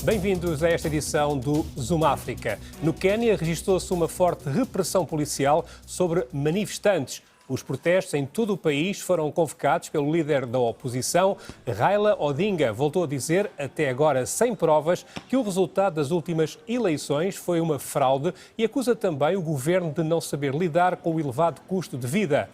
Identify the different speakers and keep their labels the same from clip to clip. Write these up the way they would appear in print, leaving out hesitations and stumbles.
Speaker 1: Bem-vindos a esta edição do Zoom África. No Quénia, registrou-se uma forte repressão policial sobre manifestantes. Os protestos em todo o país foram convocados pelo líder da oposição, Raila Odinga. Voltou a dizer, até agora sem provas, que o resultado das últimas eleições foi uma fraude e acusa também o governo de não saber lidar com o elevado custo de vida.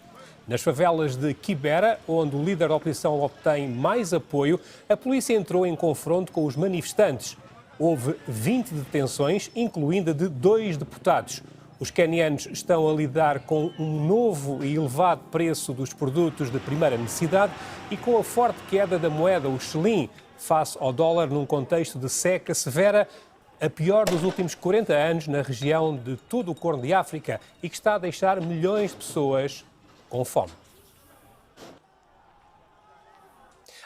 Speaker 1: Nas favelas de Kibera, onde o líder da oposição obtém mais apoio, a polícia entrou em confronto com os manifestantes. Houve 20 detenções, incluindo a de 2 deputados. Os quenianos estão a lidar com um novo e elevado preço dos produtos de primeira necessidade e com a forte queda da moeda, o shilling, face ao dólar num contexto de seca severa, a pior dos últimos 40 anos na região de todo o Corno de África e que está a deixar milhões de pessoas com fome.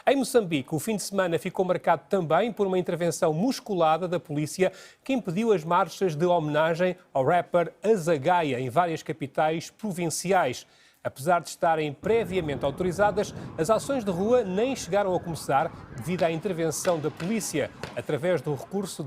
Speaker 1: Em Moçambique, o fim de semana ficou marcado também por uma intervenção musculada da polícia que impediu as marchas de homenagem ao rapper Azagaia em várias capitais provinciais. Apesar de estarem previamente autorizadas, as ações de rua nem chegaram a começar devido à intervenção da polícia, através do recurso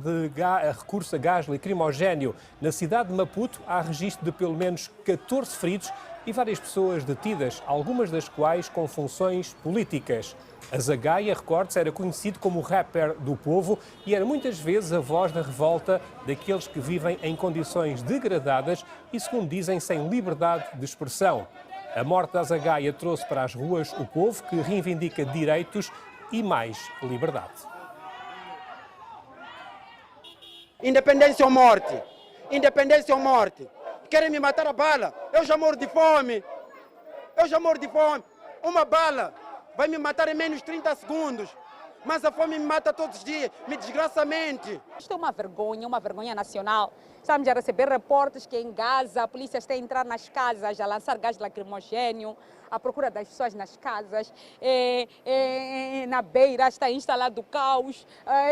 Speaker 1: a gás lacrimogéneo. Na cidade de Maputo, há registro de pelo menos 14 feridos e várias pessoas detidas, algumas das quais com funções políticas. Azagaia, recorde-se, era conhecido como o rapper do povo e era muitas vezes a voz da revolta daqueles que vivem em condições degradadas e, segundo dizem, sem liberdade de expressão. A morte de Azagaia trouxe para as ruas o povo que reivindica direitos e mais liberdade.
Speaker 2: Independência ou morte? Independência ou morte? Querem me matar a bala? Eu já morro de fome. Uma bala vai me matar em menos de 30 segundos. Mas a fome me mata todos os dias, me desgraça a mente.
Speaker 3: Isto é uma vergonha nacional. Estamos a receber reportes que em Gaza a polícia está a entrar nas casas, a lançar gás lacrimogéneo, à procura das pessoas nas casas. Na Beira está instalado o caos,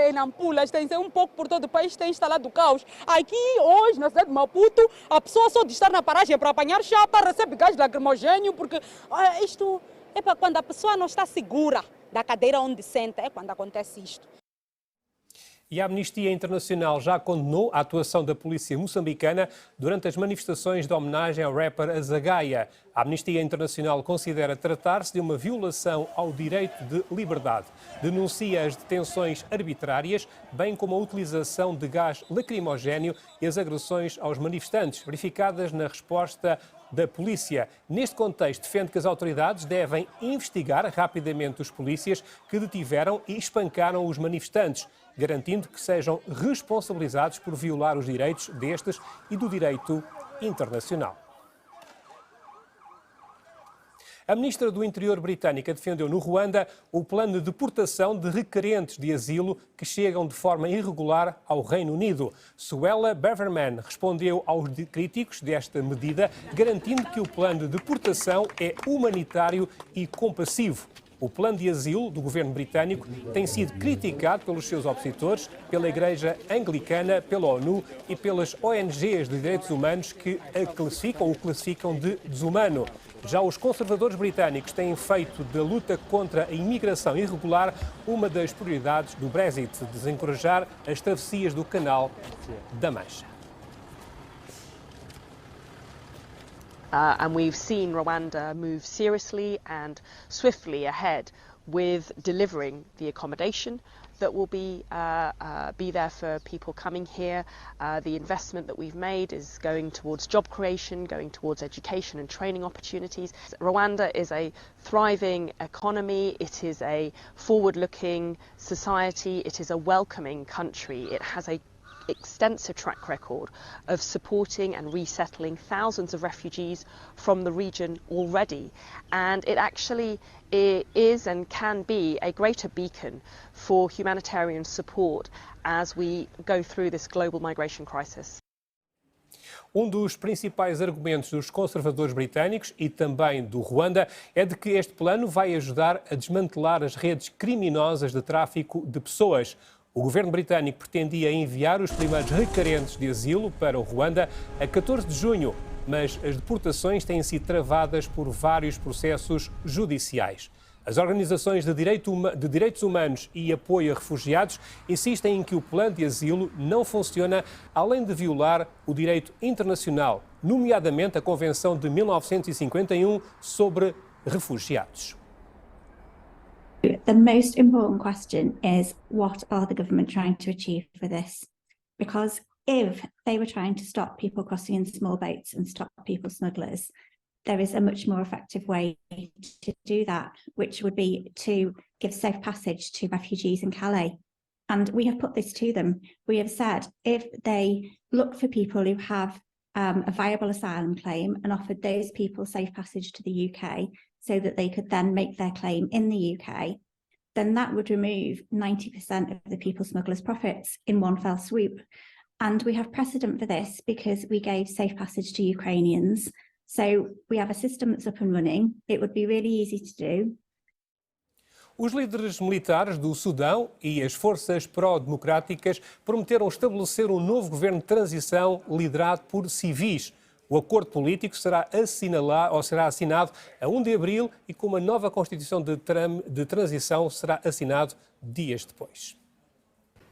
Speaker 3: em Nampula, um pouco por todo o país está instalado o caos. Aqui, hoje, na cidade de Maputo, a pessoa só de estar na paragem para apanhar chapa recebe gás lacrimogéneo, porque isto é para quando a pessoa não está segura da cadeira onde senta, é quando acontece isto.
Speaker 1: E a Amnistia Internacional já condenou a atuação da polícia moçambicana durante as manifestações de homenagem ao rapper Azagaia. A Amnistia Internacional considera tratar-se de uma violação ao direito de liberdade. Denuncia as detenções arbitrárias, bem como a utilização de gás lacrimogéneo e as agressões aos manifestantes, verificadas na resposta da polícia. Neste contexto, defende que as autoridades devem investigar rapidamente os polícias que detiveram e espancaram os manifestantes, garantindo que sejam responsabilizados por violar os direitos destes e do direito internacional. A ministra do Interior britânica defendeu no Ruanda o plano de deportação de requerentes de asilo que chegam de forma irregular ao Reino Unido. Suella Braverman respondeu aos críticos desta medida, garantindo que o plano de deportação é humanitário e compassivo. O plano de asilo do governo britânico tem sido criticado pelos seus opositores, pela Igreja Anglicana, pela ONU e pelas ONGs de direitos humanos que o classificam de desumano. Já os conservadores britânicos têm feito da luta contra a imigração irregular uma das prioridades do Brexit, desencorajar as travessias do Canal da Mancha.
Speaker 4: And we've seen Rwanda move seriously and swiftly ahead with delivering the accommodation that will be there for people coming here. The investment that we've made is going towards job creation, going towards education and training opportunities. Rwanda is a thriving economy, it is a forward-looking society, it is a welcoming country. It has a extensive track record of supporting and resettling thousands of refugees from the region already, and it actually is and can be a greater beacon for humanitarian support as we go through this global migration crisis.
Speaker 1: Um dos principais argumentos dos conservadores britânicos e também do Ruanda é de que este plano vai ajudar a desmantelar as redes criminosas de tráfico de pessoas. O governo britânico pretendia enviar os primeiros requerentes de asilo para o Ruanda a 14 de junho, mas as deportações têm sido travadas por vários processos judiciais. As organizações de direitos humanos e apoio a refugiados insistem em que o plano de asilo não funciona, além de violar o direito internacional, nomeadamente a Convenção de 1951 sobre refugiados.
Speaker 5: The most important question is, what are the government trying to achieve for this? Because if they were trying to stop people crossing in small boats and stop people smugglers, there is a much more effective way to do that, which would be to give safe passage to refugees in Calais. And we have put this to them. We have said, if they look for people who have a viable asylum claim and offered those people safe passage to the UK so that they could then make their claim in the UK, then that would remove 90% of the people smugglers' profits in one fell swoop. And we have precedent for this because we gave safe passage to Ukrainians. So we have a system that's up and running. It would be really easy to do.
Speaker 1: Os líderes militares do Sudão e as forças pró-democráticas prometeram estabelecer um novo governo de transição liderado por civis. O acordo político será assinado a 1 de abril e com uma nova constituição de transição será assinado dias depois.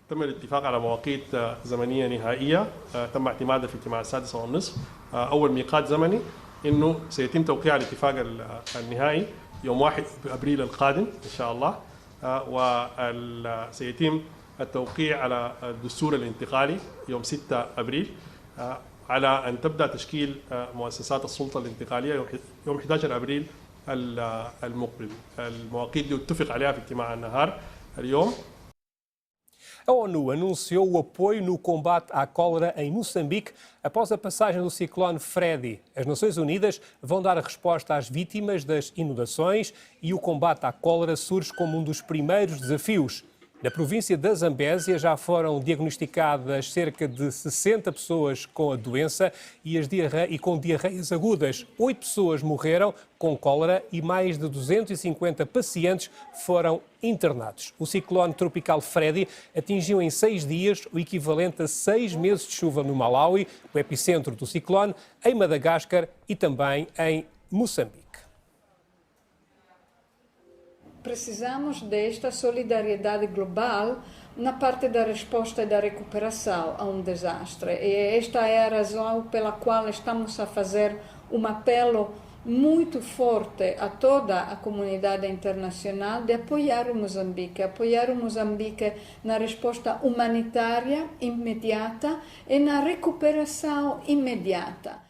Speaker 6: تم الاتفاق على مواقيت زمنية نهائية تم اعتمادها في اجتماع 6:30. أول ميقات زمني إنه سيتم توقيع الاتفاق النهائي يوم 1 أبريل القادم إن شاء الله، وسيتم التوقيع على الدستور الانتقالي يوم 6 أبريل، على أن تبدأ تشكيل مؤسسات السلطة الانتقالية يوم 11 أبريل المقبل. المواقيت دي اتفق عليها في اجتماع النهار اليوم.
Speaker 1: A ONU anunciou o apoio no combate à cólera em Moçambique após a passagem do ciclone Freddy. As Nações Unidas vão dar a resposta às vítimas das inundações e o combate à cólera surge como um dos primeiros desafios. Na província da Zambésia já foram diagnosticadas cerca de 60 pessoas com a doença e com diarreias agudas. 8 pessoas morreram com cólera e mais de 250 pacientes foram internados. O ciclone tropical Freddy atingiu em 6 dias o equivalente a 6 meses de chuva no Malawi, o epicentro do ciclone, em Madagascar e também em Moçambique.
Speaker 7: Precisamos desta solidariedade global na parte da resposta e da recuperação a um desastre. E esta é a razão pela qual estamos a fazer um apelo muito forte a toda a comunidade internacional de apoiar o Moçambique na resposta humanitária imediata e na recuperação imediata.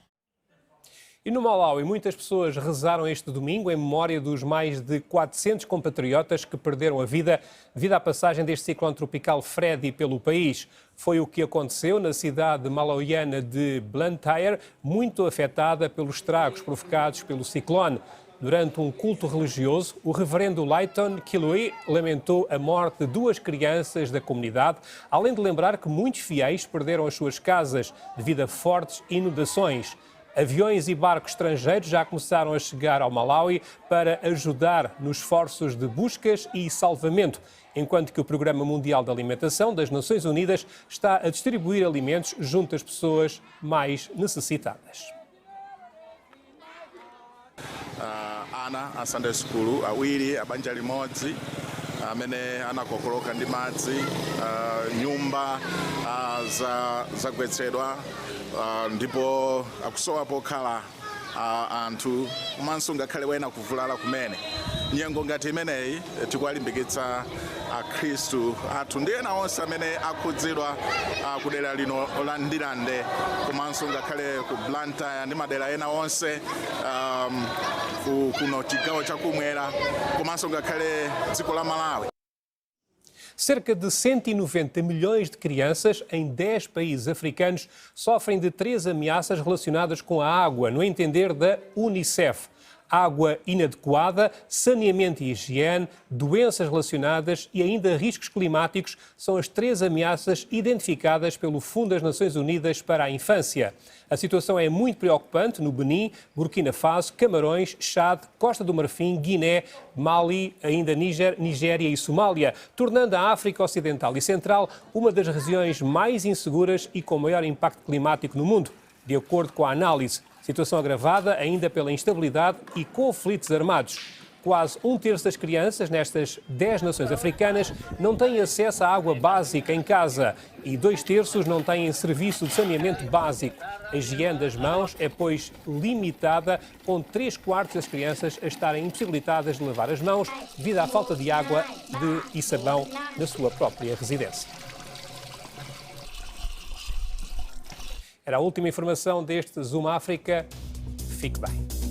Speaker 1: E no Malawi, muitas pessoas rezaram este domingo em memória dos mais de 400 compatriotas que perderam a vida devido à passagem deste ciclone tropical Freddy pelo país. Foi o que aconteceu na cidade malauiana de Blantyre, muito afetada pelos estragos provocados pelo ciclone. Durante um culto religioso, o reverendo Leighton Kilui lamentou a morte de 2 crianças da comunidade, além de lembrar que muitos fiéis perderam as suas casas devido a fortes inundações. Aviões e barcos estrangeiros já começaram a chegar ao Malawi para ajudar nos esforços de buscas e salvamento, enquanto que o Programa Mundial da Alimentação das Nações Unidas está a distribuir alimentos junto às pessoas mais necessitadas.
Speaker 8: Ana a Sunday School awiri abanja limodzi amene anakokoloka ndi madzi, nyumba zagwetsedwa ndipo akusowa pokhala anthu komanso ngakhale wena kuvulala kumene. Nyengo ngati imeneyi tikuwalimbikitsa akhristu athu ndi ena onse amene akhudzidwa kudera lino la Ndilande komanso ngakhale ku Blantyre ndi madera ena onse kuno chigawo chakumwera komanso ngakhale dziko la Malawi.
Speaker 1: Cerca de 190 milhões de crianças em 10 países africanos sofrem de 3 ameaças relacionadas com a água, no entender da Unicef. Água inadequada, saneamento e higiene, doenças relacionadas e ainda riscos climáticos são as 3 ameaças identificadas pelo Fundo das Nações Unidas para a Infância. A situação é muito preocupante no Benin, Burkina Faso, Camarões, Chad, Costa do Marfim, Guiné, Mali, ainda Níger, Nigéria e Somália, tornando a África Ocidental e Central uma das regiões mais inseguras e com maior impacto climático no mundo, de acordo com a análise. Situação agravada ainda pela instabilidade e conflitos armados. Quase um terço das crianças nestas 10 nações africanas não têm acesso à água básica em casa e 2/3 não têm serviço de saneamento básico. A higiene das mãos é, pois, limitada, com 3/4 das crianças a estarem impossibilitadas de lavar as mãos devido à falta de água e sabão na sua própria residência. Era a última informação deste Zoom África. Fique bem.